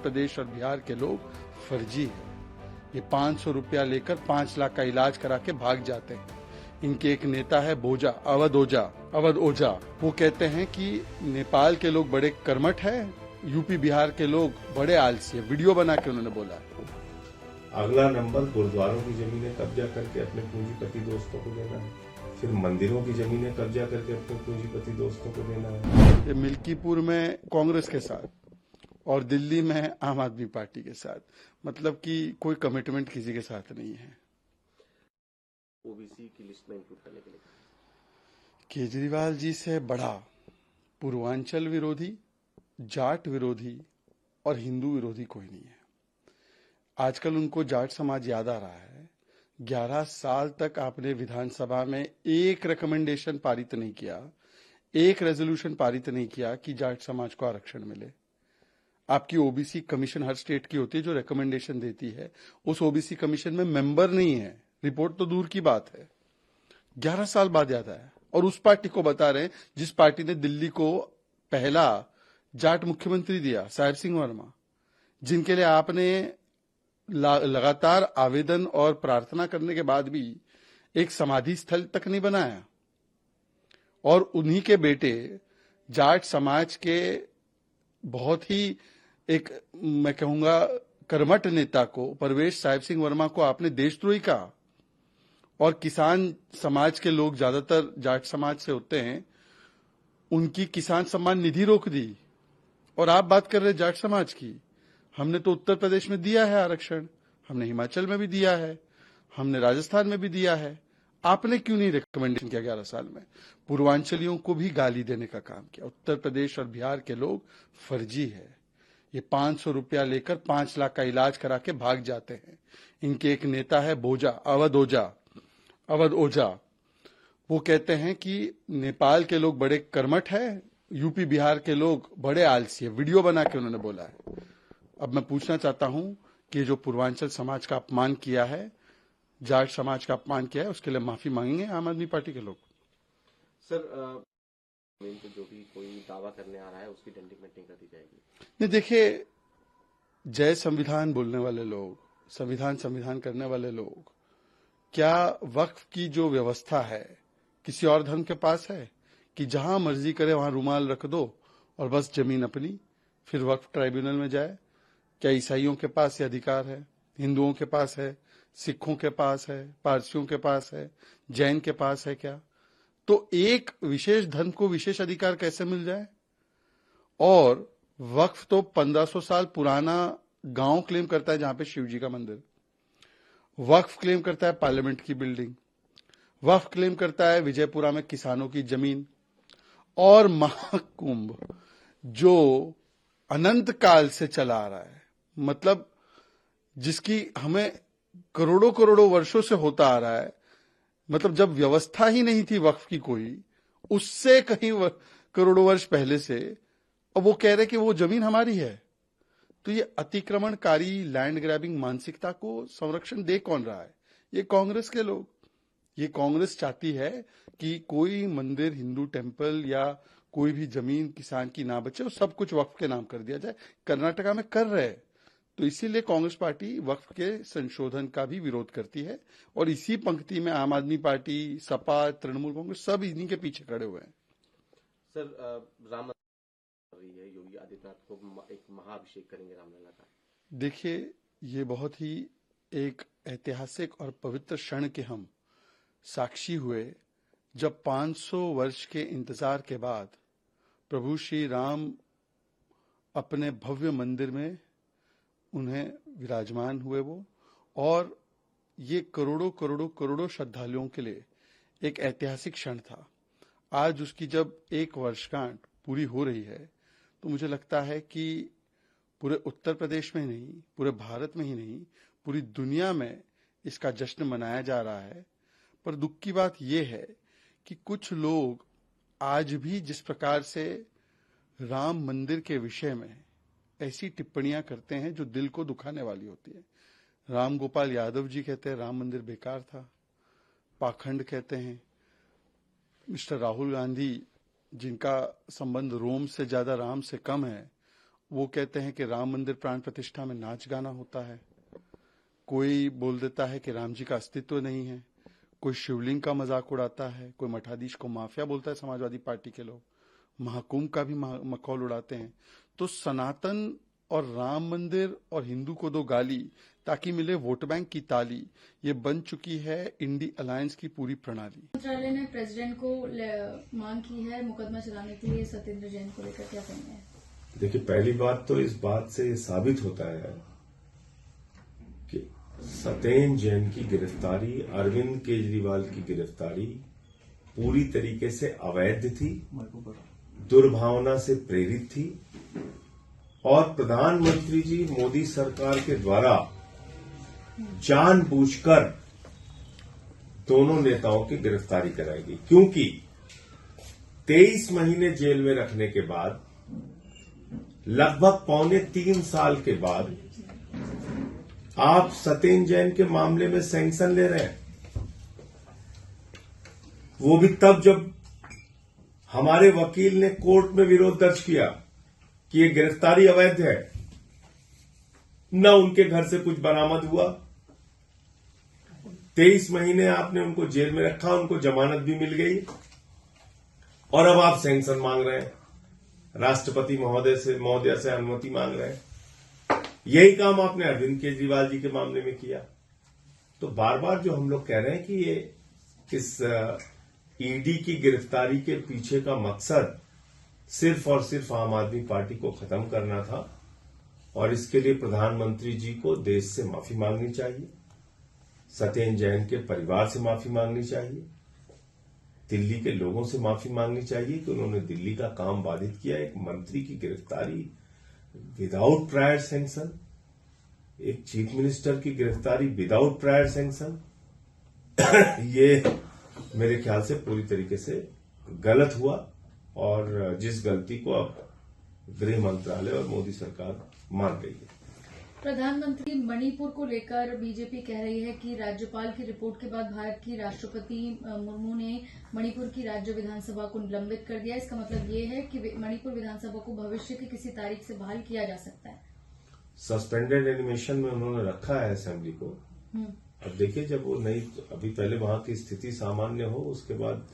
प्रदेश और बिहार के लोग फर्जी है। ये 500 रुपया लेकर 5 लाख का इलाज करा के भाग जाते हैं। इनके एक नेता है बोजा, अवध ओझा। वो कहते हैं कि नेपाल के लोग बड़े कर्मठ है, यूपी बिहार के लोग बड़े आलसी है। वीडियो बना के उन्होंने बोला। अगला नंबर गुरुद्वारों की जमीनें कब्जा करके अपने पूंजीपति दोस्तों को देना है, फिर मंदिरों की जमीनें कब्जा करके अपने पूंजीपति दोस्तों को देना है। ये मिल्कीपुर में कांग्रेस के साथ और दिल्ली में आम आदमी पार्टी के साथ, मतलब कि कोई कमिटमेंट किसी के साथ नहीं है। ओबीसी की लिस्ट में इंक्लूड करने के लिए केजरीवाल जी से बड़ा पूर्वांचल विरोधी, जाट विरोधी और हिंदू विरोधी कोई नहीं है। आजकल उनको जाट समाज याद आ रहा है। 11 साल तक आपने विधानसभा में एक रिकमेंडेशन पारित नहीं किया, एक रेजोल्यूशन पारित नहीं किया कि जाट समाज को आरक्षण मिले। आपकी ओबीसी कमीशन हर स्टेट की होती है जो रिकमेंडेशन देती है। उस ओबीसी कमीशन में मेंबर नहीं है, रिपोर्ट तो दूर की बात है। 11 साल बाद याद आया और उस पार्टी को बता रहे हैं जिस पार्टी ने दिल्ली को पहला जाट मुख्यमंत्री दिया, साहिब सिंह वर्मा, जिनके लिए आपने लगातार आवेदन और प्रार्थना करने के बाद भी एक समाधि स्थल तक नहीं बनाया। और उन्हीं के बेटे जाट समाज के बहुत ही एक, मैं कहूंगा, कर्मठ नेता को, परवेश साहिब सिंह वर्मा को आपने देशद्रोही कहा। और किसान समाज के लोग ज्यादातर जाट समाज से होते हैं, उनकी किसान सम्मान निधि रोक दी। और आप बात कर रहे जाट समाज की। हमने तो उत्तर प्रदेश में दिया है आरक्षण, हमने हिमाचल में भी दिया है, हमने राजस्थान में भी दिया है। आपने क्यों नहीं रिकमेंडेशन किया 11 साल में? पूर्वांचलियों को भी गाली देने का काम किया। उत्तर प्रदेश और बिहार के लोग फर्जी है। ये 500 रुपया लेकर 5 लाख का इलाज करा के भाग जाते हैं। इनके एक नेता है बोजा, अवध ओझा। वो कहते हैं कि नेपाल के लोग बड़े कर्मठ है, यूपी बिहार के लोग बड़े आलसी है। वीडियो बना के उन्होंने बोला है। अब मैं पूछना चाहता हूं कि जो पूर्वांचल समाज का अपमान किया है, जाट समाज का अपमान किया है, उसके लिए माफी मांगेंगे आम आदमी पार्टी के लोग? सर, जो भी कोई दावा करने आ रहा है उसकी डंडिंग नहीं कर दी जाएगी? नहीं, देखिए, जय संविधान बोलने वाले लोग, संविधान करने वाले लोग, क्या वक्फ की जो व्यवस्था है किसी और धर्म के पास है कि जहां मर्जी करे वहां रुमाल रख दो और बस जमीन अपनी, फिर वक्फ ट्राइब्यूनल में जाए? क्या ईसाइयों के पास ये अधिकार है? हिंदुओं के पास है? सिखों के पास है? पारसियों के पास है? जैन के पास है क्या? तो एक विशेष धर्म को विशेष अधिकार कैसे मिल जाए? और वक्फ तो 1500 साल पुराना गांव क्लेम करता है जहां पे शिव जी का मंदिर, वक्फ क्लेम करता है पार्लियामेंट की बिल्डिंग, वक्फ क्लेम करता है विजयपुरा में किसानों की जमीन, और महाकुंभ जो अनंत काल से चला आ रहा है, मतलब जिसकी हमें करोड़ों करोड़ों वर्षों से होता आ रहा है, मतलब जब व्यवस्था ही नहीं थी वक्फ की कोई, उससे कहीं करोड़ों वर्ष पहले से, और वो कह रहे कि वो जमीन हमारी है। तो ये अतिक्रमणकारी लैंड ग्रैबिंग मानसिकता को संरक्षण दे कौन रहा है? ये कांग्रेस के लोग। ये कांग्रेस चाहती है कि कोई मंदिर, हिंदू टेम्पल या कोई भी जमीन किसान की ना बचे, और सब कुछ वक्फ के नाम कर दिया जाए। कर्नाटका में कर रहे हैं। तो इसीलिए कांग्रेस पार्टी वक्फ के संशोधन का भी विरोध करती है, और इसी पंक्ति में आम आदमी पार्टी, सपा, तृणमूल कांग्रेस सब इन्हीं के पीछे खड़े हुए हैं। सर, राम रही है, योगी आदित्यनाथ को एक महाअभिषेक करेंगे रामलला का। देखिए, ये बहुत ही एक ऐतिहासिक और पवित्र क्षण के हम साक्षी हुए जब 500 वर्ष के इंतजार के बाद प्रभु श्री राम अपने भव्य मंदिर में उन्हें विराजमान हुए वो, और ये करोड़ों करोड़ों करोड़ों श्रद्धालुओं के लिए एक ऐतिहासिक क्षण था। आज उसकी जब 1 वर्षगांठ पूरी हो रही है, तो मुझे लगता है कि पूरे उत्तर प्रदेश में नहीं, पूरे भारत में ही नहीं, पूरी दुनिया में इसका जश्न मनाया जा रहा है। पर दुख की बात यह है कि कुछ लोग आज भी जिस प्रकार से राम मंदिर के विषय में ऐसी टिप्पणियां करते हैं जो दिल को दुखाने वाली होती है। राम गोपाल यादव जी कहते हैं राम मंदिर बेकार था, पाखंड कहते हैं। मिस्टर राहुल गांधी, जिनका संबंध रोम से ज्यादा राम से कम है, वो कहते हैं कि राम मंदिर प्राण प्रतिष्ठा में नाच गाना होता है, कोई बोल देता है कि राम जी का अस्तित्व नहीं है, कोई शिवलिंग का मजाक उड़ाता है, कोई मठाधीश को माफिया बोलता है समाजवादी पार्टी के लोग, महाकुंभ का भी मखौल उड़ाते हैं। तो सनातन और राम मंदिर और हिंदू को दो गाली ताकि मिले वोट बैंक की ताली, ये बन चुकी है इंडी अलायंस की पूरी प्रणाली। मंत्रालय ने प्रेसिडेंट को मांग की है मुकदमा चलाने के लिए सत्येंद्र जैन को लेकर, क्या कहेंगे? देखिए, पहली बात तो इस बात से ये साबित होता है कि सत्येंद्र जैन की गिरफ्तारी, अरविंद केजरीवाल की गिरफ्तारी पूरी तरीके से अवैध थी, दुर्भावना से प्रेरित थी और प्रधानमंत्री जी मोदी सरकार के द्वारा जानबूझकर दोनों नेताओं की गिरफ्तारी कराई गई, क्योंकि 23 महीने जेल में रखने के बाद, लगभग 2.25 साल के बाद आप सत्येंद्र जैन के मामले में सैंक्शन ले रहे हैं। वो भी तब जब हमारे वकील ने कोर्ट में विरोध दर्ज किया कि ये गिरफ्तारी अवैध है, न उनके घर से कुछ बरामद हुआ। 23 महीने आपने उनको जेल में रखा, उनको जमानत भी मिल गई और अब आप सैंक्शन मांग रहे हैं, राष्ट्रपति महोदय से अनुमति मांग रहे हैं। यही काम आपने अरविंद केजरीवाल जी के मामले में किया। तो बार बार जो हम लोग कह रहे हैं कि ये इस ईडी की गिरफ्तारी के पीछे का मकसद सिर्फ और सिर्फ आम आदमी पार्टी को खत्म करना था और इसके लिए प्रधानमंत्री जी को देश से माफी मांगनी चाहिए, सत्येंद्र जैन के परिवार से माफी मांगनी चाहिए, दिल्ली के लोगों से माफी मांगनी चाहिए कि उन्होंने दिल्ली का काम बाधित किया। एक मंत्री की गिरफ्तारी विदाउट प्रायर सैंक्शन, एक चीफ मिनिस्टर की गिरफ्तारी विदाउट प्रायर सैंक्शन, ये मेरे ख्याल से पूरी तरीके से गलत हुआ और जिस गलती को अब गृह मंत्रालय और मोदी सरकार मान गई है। प्रधानमंत्री मणिपुर को लेकर बीजेपी कह रही है कि राज्यपाल की रिपोर्ट के बाद भारत की राष्ट्रपति मुर्मू ने मणिपुर की राज्य विधानसभा को निलंबित कर दिया। इसका मतलब ये है कि मणिपुर विधानसभा को भविष्य की किसी तारीख से बहाल किया जा सकता है। सस्पेंडेड एनिमेशन में उन्होंने रखा है असेंबली को। अब देखिए, जब वो नई, अभी पहले वहां की स्थिति सामान्य हो, उसके बाद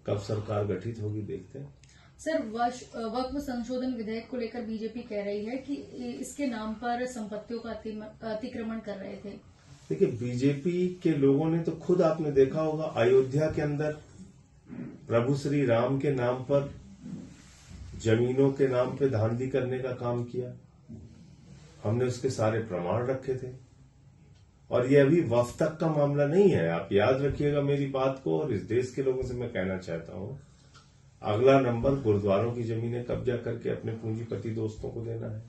कब सरकार गठित होगी देखते हैं। सर, वक्फ संशोधन विधेयक को लेकर बीजेपी कह रही है कि इसके नाम पर संपत्तियों का अतिक्रमण कर रहे थे। देखिए, बीजेपी के लोगों ने तो खुद आपने देखा होगा, अयोध्या के अंदर प्रभु श्री राम के नाम पर जमीनों के नाम पे धांधली करने का काम किया। हमने उसके सारे प्रमाण रखे थे और ये अभी वक्फ तक का मामला नहीं है। आप याद रखिएगा मेरी बात को, और इस देश के लोगों से मैं कहना चाहता हूं, अगला नंबर गुरुद्वारों की जमीनें कब्जा करके अपने पूंजीपति दोस्तों को देना है,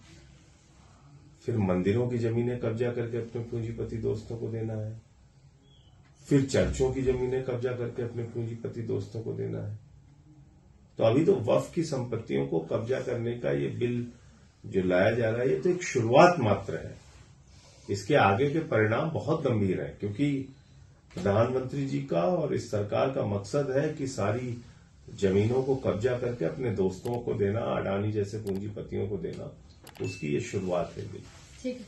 फिर मंदिरों की जमीनें कब्जा करके अपने पूंजीपति दोस्तों को देना है, फिर चर्चों की जमीनें कब्जा करके अपने पूंजीपति दोस्तों को देना है। तो अभी तो वक्फ की संपत्तियों को कब्जा करने का ये बिल जो लाया जा रहा है, ये तो एक शुरुआत मात्र है। इसके आगे के परिणाम बहुत गंभीर हैं, क्योंकि प्रधानमंत्री जी का और इस सरकार का मकसद है कि सारी जमीनों को कब्जा करके अपने दोस्तों को देना, अडानी जैसे पूंजीपतियों को देना। उसकी ये शुरुआत है। ठीक है।